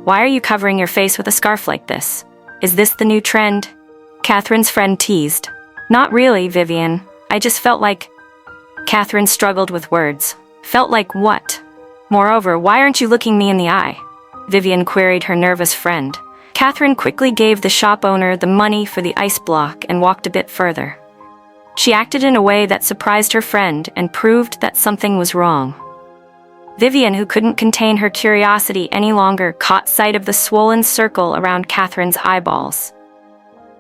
Why are you covering your face with a scarf like this? Is this the new trend?" Katherine's friend teased. "Not really, Vivian. I just felt like..." Katherine struggled with words. "Felt like what? Moreover, why aren't you looking me in the eye?" Vivian queried her nervous friend. Katherine quickly gave the shop owner the money for the ice block and walked a bit further. She acted in a way that surprised her friend and proved that something was wrong. Vivian, who couldn't contain her curiosity any longer, caught sight of the swollen circle around Katherine's eyeballs.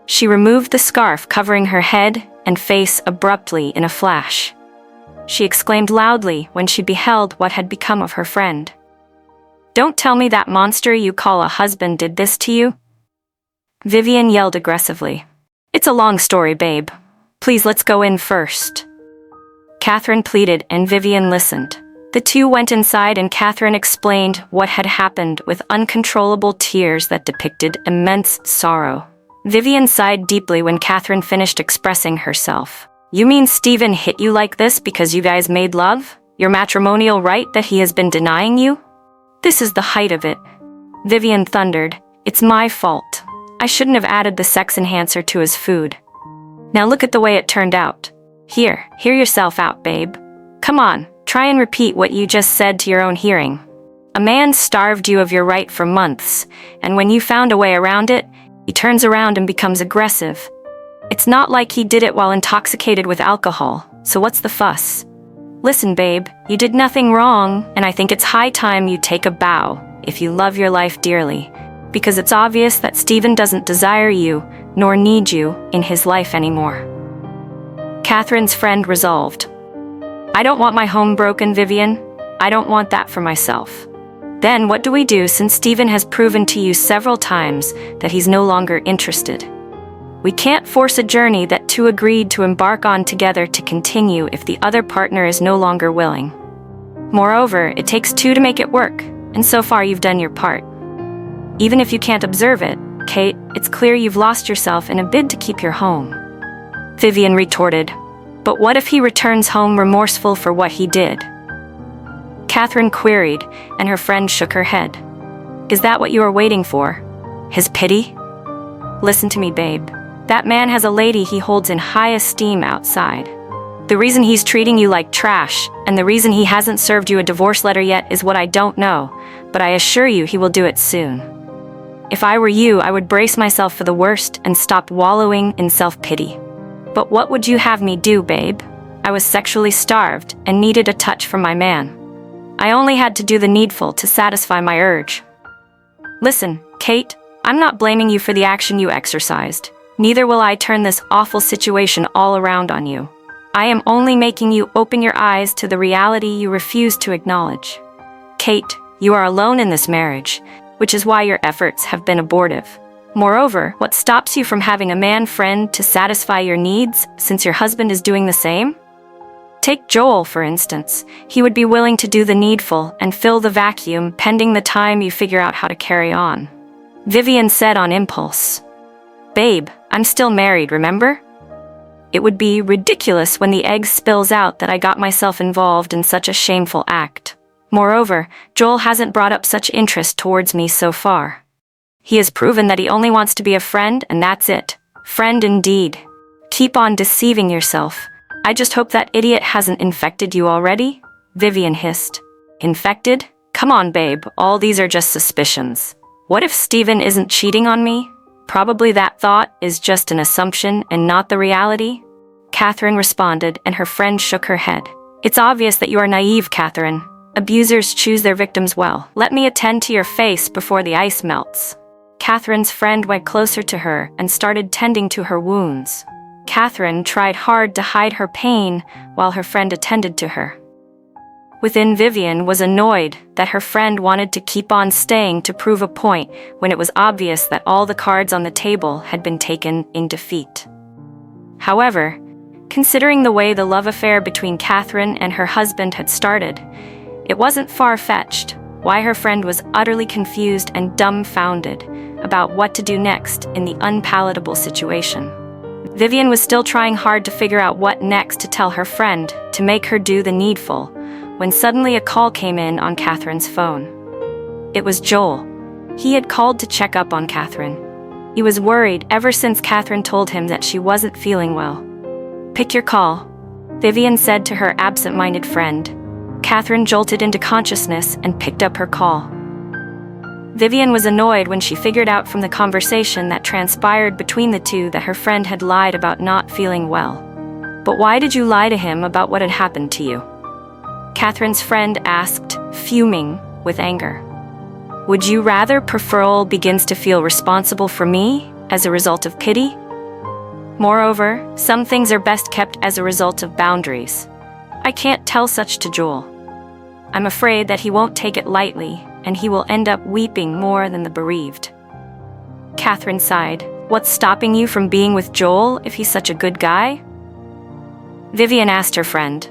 She removed the scarf covering her head and face abruptly in a flash. She exclaimed loudly when she beheld what had become of her friend. "Don't tell me that monster you call a husband did this to you," Vivian yelled aggressively. "It's a long story, babe. Please, let's go in first," Katherine pleaded, and Vivian listened. The two went inside and Katherine explained what had happened with uncontrollable tears that depicted immense sorrow. Vivian sighed deeply when Katherine finished expressing herself. "You mean Stephen hit you like this because you guys made love? Your matrimonial right that he has been denying you? This is the height of it," Vivian thundered. "It's my fault. I shouldn't have added the sex enhancer to his food. Now look at the way it turned out. Hear yourself out, babe. Come on, try and repeat what you just said to your own hearing. A man starved you of your right for months, and when you found a way around it, he turns around and becomes aggressive. It's not like he did it while intoxicated with alcohol, so what's the fuss? Listen, babe, you did nothing wrong, and I think it's high time you take a bow if you love your life dearly, because it's obvious that Stephen doesn't desire you, nor need you, in his life anymore." Katherine's friend resolved. "I don't want my home broken, Vivian. I don't want that for myself. Then what do we do since Stephen has proven to you several times that he's no longer interested? We can't force a journey that two agreed to embark on together to continue if the other partner is no longer willing. Moreover, it takes two to make it work, and so far you've done your part. Even if you can't observe it, Kate, it's clear you've lost yourself in a bid to keep your home," Vivian retorted. "But what if he returns home remorseful for what he did?" Katherine queried, and her friend shook her head. "Is that what you are waiting for? His pity? Listen to me, babe. That man has a lady he holds in high esteem outside. The reason he's treating you like trash, and the reason he hasn't served you a divorce letter yet is what I don't know, but I assure you he will do it soon. If I were you, I would brace myself for the worst and stop wallowing in self-pity. But what would you have me do, babe? I was sexually starved and needed a touch from my man. I only had to do the needful to satisfy my urge. Listen, Kate, I'm not blaming you for the action you exercised. Neither will I turn this awful situation all around on you. I am only making you open your eyes to the reality you refuse to acknowledge. Kate, you are alone in this marriage, which is why your efforts have been abortive. Moreover, what stops you from having a man friend to satisfy your needs, since your husband is doing the same? Take Joel, for instance. He would be willing to do the needful and fill the vacuum pending the time you figure out how to carry on. Vivian said on impulse. Babe, I'm still married, remember? It would be ridiculous when the egg spills out that I got myself involved in such a shameful act. Moreover, Joel hasn't brought up such interest towards me so far. He has proven that he only wants to be a friend, and that's it. Friend indeed. Keep on deceiving yourself. I just hope that idiot hasn't infected you already, Vivian hissed. Infected? Come on, babe, all these are just suspicions. What if Stephen isn't cheating on me? Probably that thought is just an assumption and not the reality. Katherine responded, and her friend shook her head. It's obvious that you are naive, Katherine. Abusers choose their victims well. Let me attend to your face before the ice melts. Katherine's friend went closer to her and started tending to her wounds. Katherine tried hard to hide her pain while her friend attended to her. Within, Vivian was annoyed that her friend wanted to keep on staying to prove a point when it was obvious that all the cards on the table had been taken in defeat. However, considering the way the love affair between Katherine and her husband had started, it wasn't far-fetched why her friend was utterly confused and dumbfounded about what to do next in the unpalatable situation. Vivian was still trying hard to figure out what next to tell her friend to make her do the needful, when suddenly a call came in on Katherine's phone. It was Joel. He had called to check up on Katherine. He was worried ever since Katherine told him that she wasn't feeling well. Pick your call, Vivian said to her absent-minded friend. Katherine jolted into consciousness and picked up her call. Vivian was annoyed when she figured out from the conversation that transpired between the two that her friend had lied about not feeling well. But why did you lie to him about what had happened to you? Katherine's friend asked, fuming with anger. Would you rather Pearl begins to feel responsible for me as a result of pity? Moreover, some things are best kept as a result of boundaries. I can't tell such to Joel. I'm afraid that he won't take it lightly, and he will end up weeping more than the bereaved. Katherine sighed. What's stopping you from being with Joel if he's such a good guy? Vivian asked her friend.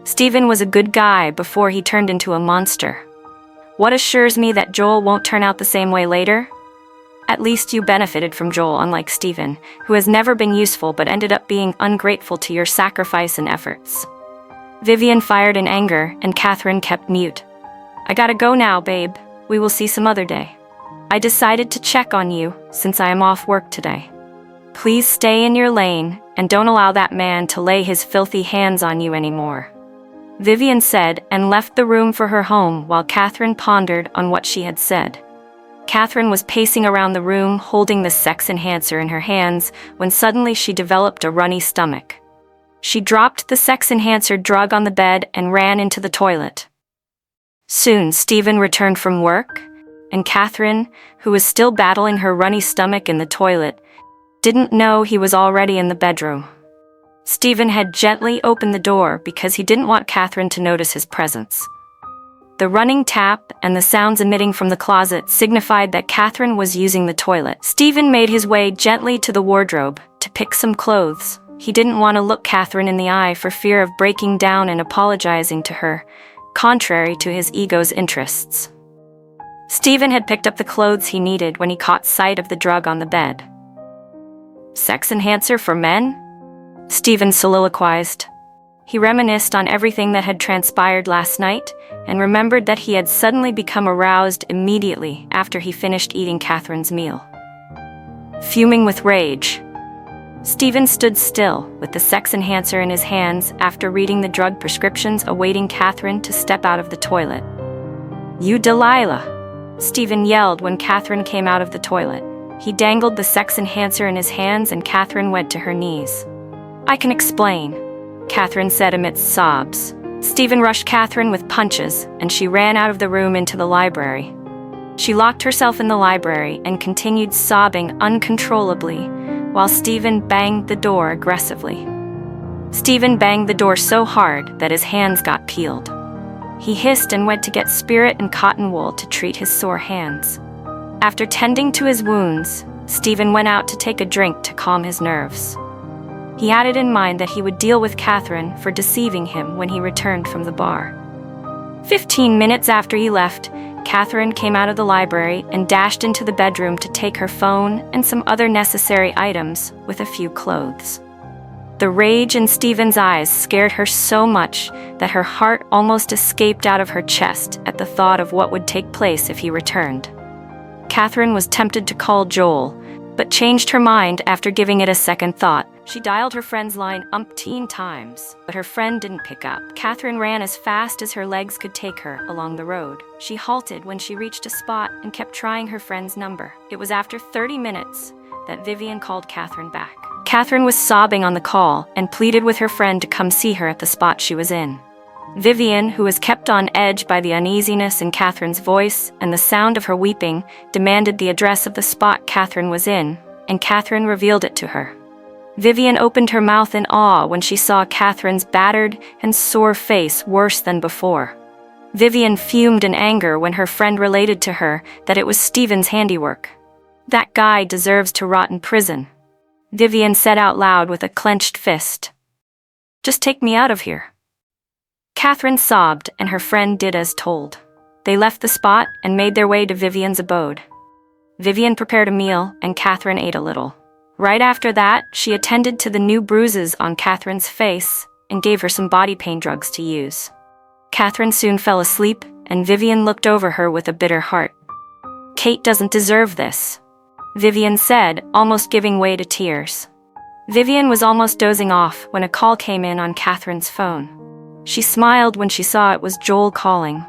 Stephen was a good guy before he turned into a monster. What assures me that Joel won't turn out the same way later? At least you benefited from Joel, unlike Stephen, who has never been useful but ended up being ungrateful to your sacrifice and efforts. Vivian fired in anger, and Katherine kept mute. I gotta go now, babe. We will see some other day. I decided to check on you since I am off work today. Please stay in your lane and don't allow that man to lay his filthy hands on you anymore. Vivian said and left the room for her home while Katherine pondered on what she had said. Katherine was pacing around the room holding the sex enhancer in her hands when suddenly she developed a runny stomach. She dropped the sex enhancer drug on the bed and ran into the toilet. Soon, Stephen returned from work, and Katherine, who was still battling her runny stomach in the toilet, didn't know he was already in the bedroom. Stephen had gently opened the door because he didn't want Katherine to notice his presence. The running tap and the sounds emitting from the closet signified that Katherine was using the toilet. Stephen made his way gently to the wardrobe to pick some clothes. He didn't want to look Katherine in the eye for fear of breaking down and apologizing to her, contrary to his ego's interests. Stephen had picked up the clothes he needed when he caught sight of the drug on the bed. Sex enhancer for men? Stephen soliloquized. He reminisced on everything that had transpired last night and remembered that he had suddenly become aroused immediately after he finished eating Katherine's meal. Fuming with rage, Stephen stood still with the sex enhancer in his hands after reading the drug prescriptions awaiting Katherine to step out of the toilet. You Delilah! Stephen yelled when Katherine came out of the toilet. He dangled the sex enhancer in his hands and Katherine went to her knees. I can explain, Katherine said amidst sobs. Stephen rushed Katherine with punches and she ran out of the room into the library. She locked herself in the library and continued sobbing uncontrollably while Stephen banged the door aggressively. Stephen banged the door so hard that his hands got peeled. He hissed and went to get spirit and cotton wool to treat his sore hands. After tending to his wounds, Stephen went out to take a drink to calm his nerves. He had it in mind that he would deal with Katherine for deceiving him when he returned from the bar. 15 minutes after he left, Katherine came out of the library and dashed into the bedroom to take her phone and some other necessary items with a few clothes. The rage in Stephen's eyes scared her so much that her heart almost escaped out of her chest at the thought of what would take place if he returned. Katherine was tempted to call Joel, but changed her mind after giving it a second thought. She dialed her friend's line umpteen times, but her friend didn't pick up. Katherine ran as fast as her legs could take her along the road. She halted when she reached a spot and kept trying her friend's number. It was after 30 minutes that Vivian called Katherine back. Katherine was sobbing on the call and pleaded with her friend to come see her at the spot she was in. Vivian, who was kept on edge by the uneasiness in Katherine's voice and the sound of her weeping, demanded the address of the spot Katherine was in, and Katherine revealed it to her. Vivian opened her mouth in awe when she saw Katherine's battered and sore face worse than before. Vivian fumed in anger when her friend related to her that it was Stephen's handiwork. "That guy deserves to rot in prison," Vivian said out loud with a clenched fist. "Just take me out of here." Katherine sobbed, and her friend did as told. They left the spot and made their way to Vivian's abode. Vivian prepared a meal, and Katherine ate a little. Right after that, she attended to the new bruises on Katherine's face and gave her some body pain drugs to use. Katherine soon fell asleep, and Vivian looked over her with a bitter heart. "Kate doesn't deserve this," Vivian said, almost giving way to tears. Vivian was almost dozing off when a call came in on Katherine's phone. She smiled when she saw it was Joel calling.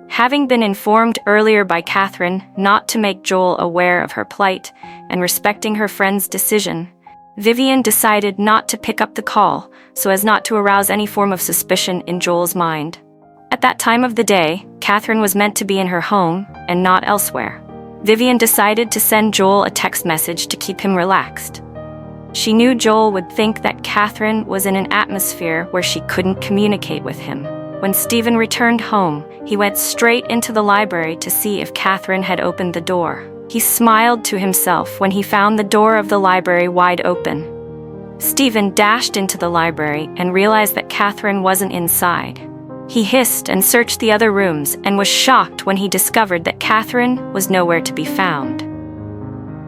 Having been informed earlier by Katherine not to make Joel aware of her plight and respecting her friend's decision, Vivian decided not to pick up the call so as not to arouse any form of suspicion in Joel's mind. At that time of the day, Katherine was meant to be in her home and not elsewhere. Vivian decided to send Joel a text message to keep him relaxed. She knew Joel would think that Katherine was in an atmosphere where she couldn't communicate with him. When Stephen returned home, he went straight into the library to see if Katherine had opened the door. He smiled to himself when he found the door of the library wide open. Stephen dashed into the library and realized that Katherine wasn't inside. He hissed and searched the other rooms and was shocked when he discovered that Katherine was nowhere to be found.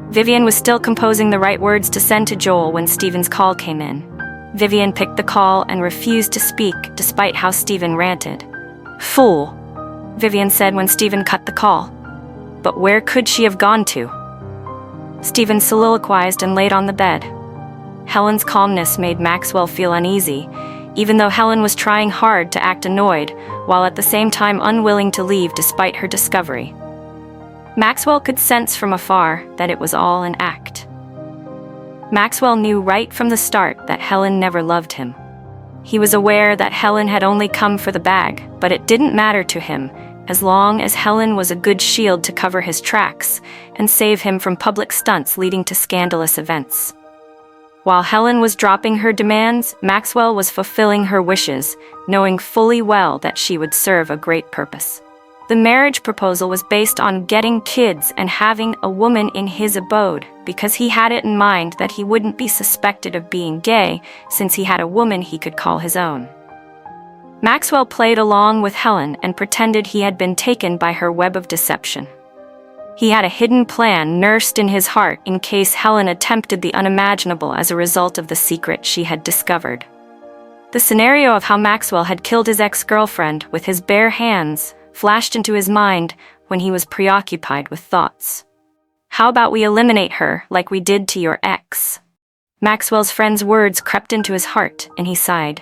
Vivian was still composing the right words to send to Joel when Stephen's call came in. Vivian picked the call and refused to speak despite how Stephen ranted. "Fool," Vivian said when Stephen cut the call. But where could she have gone to? Stephen soliloquized and laid on the bed. Helen's calmness made Maxwell feel uneasy, even though Helen was trying hard to act annoyed, while at the same time unwilling to leave despite her discovery. Maxwell could sense from afar that it was all an act. Maxwell knew right from the start that Helen never loved him. He was aware that Helen had only come for the bag, but it didn't matter to him, as long as Helen was a good shield to cover his tracks and save him from public stunts leading to scandalous events. While Helen was dropping her demands, Maxwell was fulfilling her wishes, knowing fully well that she would serve a great purpose. The marriage proposal was based on getting kids and having a woman in his abode, because he had it in mind that he wouldn't be suspected of being gay since he had a woman he could call his own. Maxwell played along with Helen and pretended he had been taken by her web of deception. He had a hidden plan nursed in his heart in case Helen attempted the unimaginable as a result of the secret she had discovered. The scenario of how Maxwell had killed his ex-girlfriend with his bare hands flashed into his mind when he was preoccupied with thoughts. "How about we eliminate her like we did to your ex?" Maxwell's friend's words crept into his heart, and he sighed.